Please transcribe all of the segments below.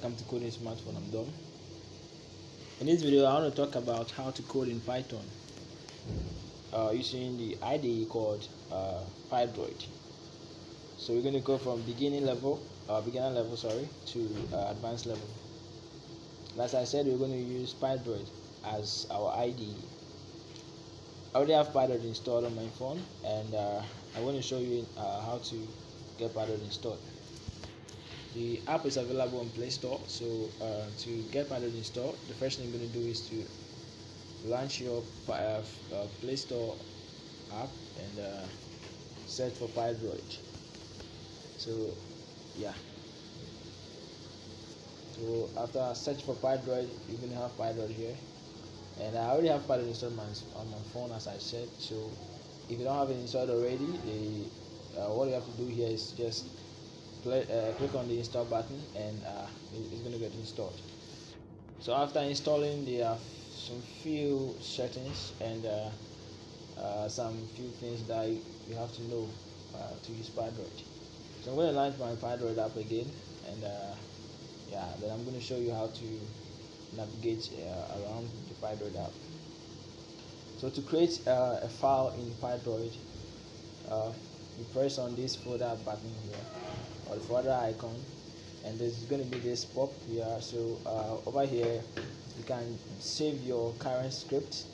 welcome to Coding Smartphone. I'm Dom. In this video, I want to talk about how to code in Python using the IDE called Pydroid. So we're going to go from beginner level, to advanced level. As I said, we're going to use Pydroid as our IDE. I already have Pydroid installed on my phone, and I want to show you how to get Pydroid installed. The app is available on Play Store, so to get Pydroid installed, the first thing you're going to do is to launch your Play Store app and search for Pydroid. So yeah, so after search for Pydroid, you're going to have Pydroid here, and I already have Pydroid installed on my phone, as I said. So if you don't have it installed already, what you have to do here is just click on the install button, and it's going to get installed. So after installing, there are some few settings and some few things that you have to know to use Pydroid. So I'm going to launch my Pydroid app again, and then I'm going to show you how to navigate around the Pydroid app. So to create a file in Pydroid, you press on this folder button here, or the folder icon, and there's going to be this pop here. So over here you can save your current script,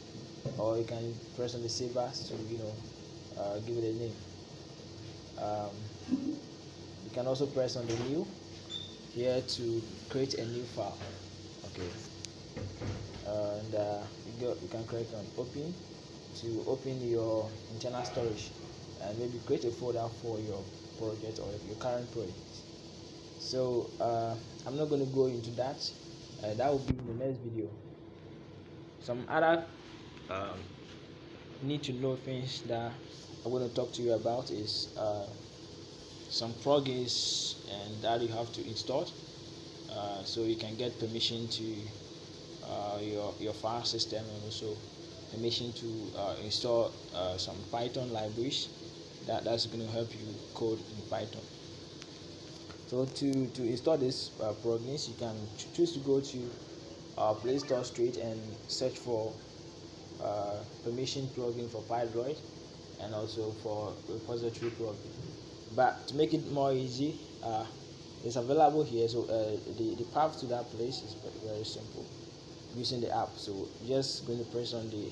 or you can press on the save as to give it a name. You can also press on the new here to create a new file. Okay, and you can click on open to open your internal storage, and maybe create a folder for your project or your current project. So I'm not going to go into that. That will be in the next video. Some other need to know things that I'm going to talk to you about is some plugins and that you have to install, so you can get permission to your file system, and also permission to install some Python libraries that's going to help you code in Python. So to install this plugins, you can choose to go to Play Store straight and search for permission plugin for Pydroid, and also for repository plugin. But to make it more easy, it's available here. So the path to that place is very simple using the app. So just going to press on the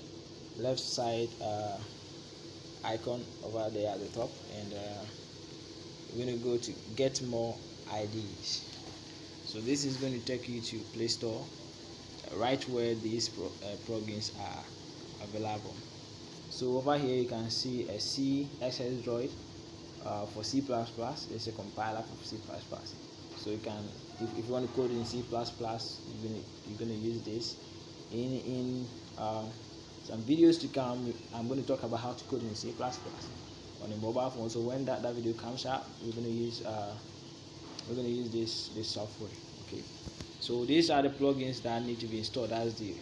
left side icon over there at the top, and we're going to go to get more IDs. So this is going to take you to Play Store, right where these plugins are available. So over here you can see a CSS Droid for C++. It's a compiler for C++. So you can, if you want to code in C++, you're going to use this. In some videos to come, I'm going to talk about how to code in C++ on a mobile phone. So when that video comes out, we're going to use this software. Okay, so these are the plugins that need to be installed. That's the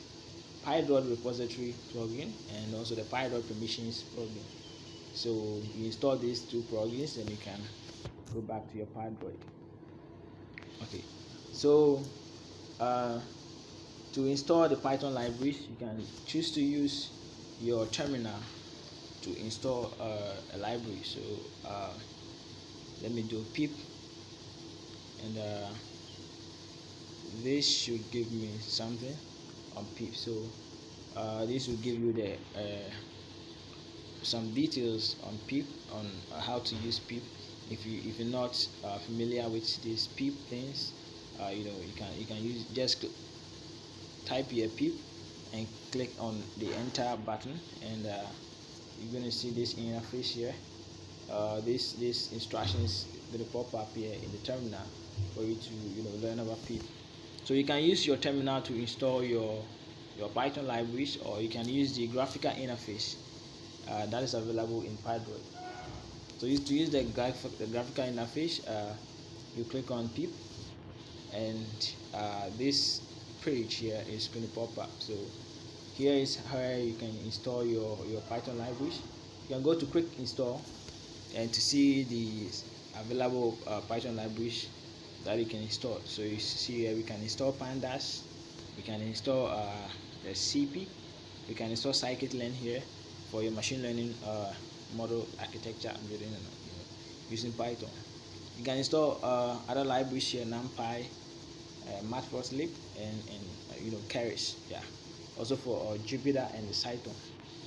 Pydroid repository plugin and also the Pydroid permissions plugin. So you install these two plugins, and you can go back to your Pydroid. Okay, so to install the Python libraries, you can choose to use your terminal to install a library. So let me do pip, and this should give me something on pip. So this will give you the some details on pip, on how to use pip. If you're not familiar with these pip things, you can use, just type here pip and click on the enter button, and you're going to see this interface here. This instructions going to pop up here in the terminal for you to learn about pip. So you can use your terminal to install your Python libraries, or you can use the graphical interface that is available in Pydroid. So to use the graphical interface, you click on pip, and this page here is going to pop up. So here is where you can install your Python libraries. You can go to quick install, and to see the available Python libraries that you can install. So you see here we can install pandas, we can install the CP, we can install scikit-learn here for your machine learning model architecture I'm building, using Python. You can install other libraries here, NumPy, Matplotlib, and Keras, yeah, also for Jupyter and the Cython.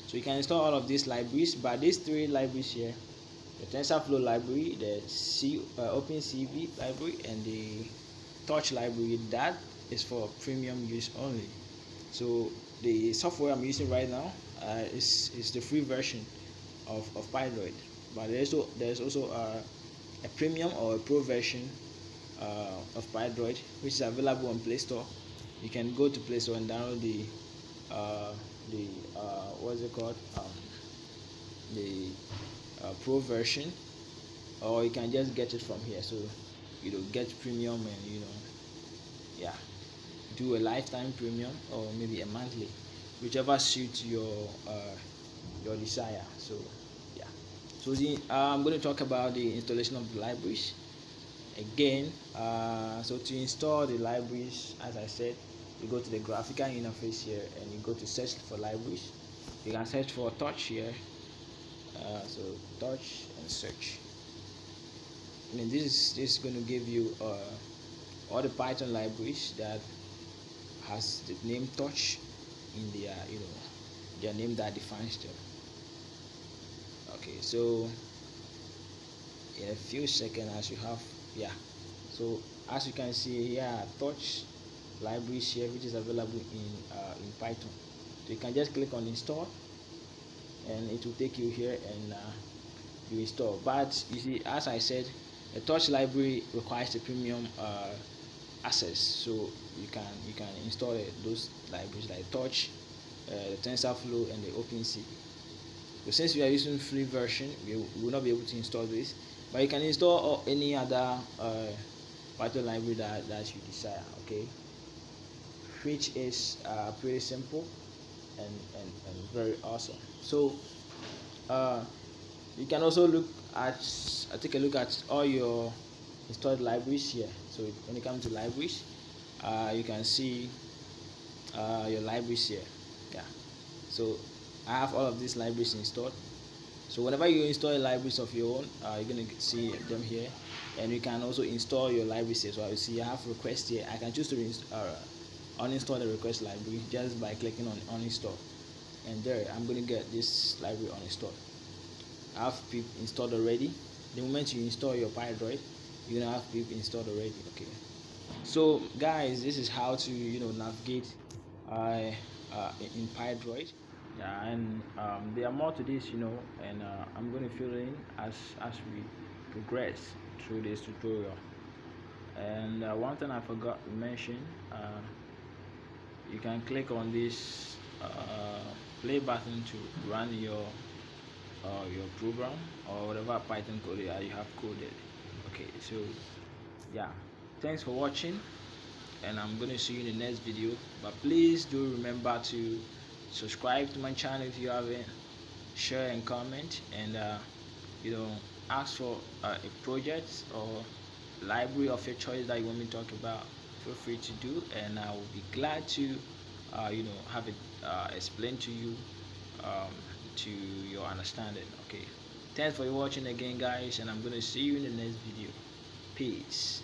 So you can install all of these libraries, but these three libraries here, the TensorFlow library, the OpenCV library, and the Torch library, that is for premium use only. So the software I'm using right now is the free version of Pydroid, but there's also a premium or a pro version of Pydroid, which is available on Play Store. You can go to Play Store and download the what's it called, the pro version, or you can just get it from here. So get premium, and yeah, do a lifetime premium or maybe a monthly, whichever suits your desire. So yeah, so I'm going to talk about the installation of the libraries again. So to install the libraries, as I said, you go to the graphical interface here and you go to search for libraries. You can search for Torch here, so Torch and search. This is going to give you all the Python libraries that has the name Torch in their name that defines them. Okay, so in a few seconds, as you have, yeah, so as you can see here, Torch libraries here, which is available in Python. So you can just click on install and it will take you here, and you install. But you see, as I said, the Torch library requires a premium access, so you can install those libraries like Torch, the TensorFlow, and the OpenCV. So since we are using free version, we will not be able to install this, but you can install any other Python library that you desire. Okay, which is pretty simple and very awesome. So you can also take a look at all your installed libraries here. So when you come to libraries, you can see your libraries here. Yeah, so I have all of these libraries installed. So whenever you install libraries of your own, you're going to see them here, and you can also install your libraries here. So I see I have requests here. I can choose to uninstall the request library just by clicking on uninstall, and there I'm going to get this library uninstalled. I have pip installed already. The moment you install your Pydroid, you're gonna have pip installed already. Okay, so guys, this is how to navigate in Pydroid. Yeah, and there are more to this, and I'm going to fill in as we progress through this tutorial. And one thing I forgot to mention, you can click on this play button to run your program or whatever Python code you have coded. Okay, so yeah, thanks for watching, and I'm going to see you in the next video. But please do remember to subscribe to my channel if you haven't, share and comment, and ask for a project or library of your choice that you want me to talk about. Feel free to do, and I will be glad to have it explained to you to your understanding. Okay, thanks for watching again, guys, and I'm going to see you in the next video. Peace.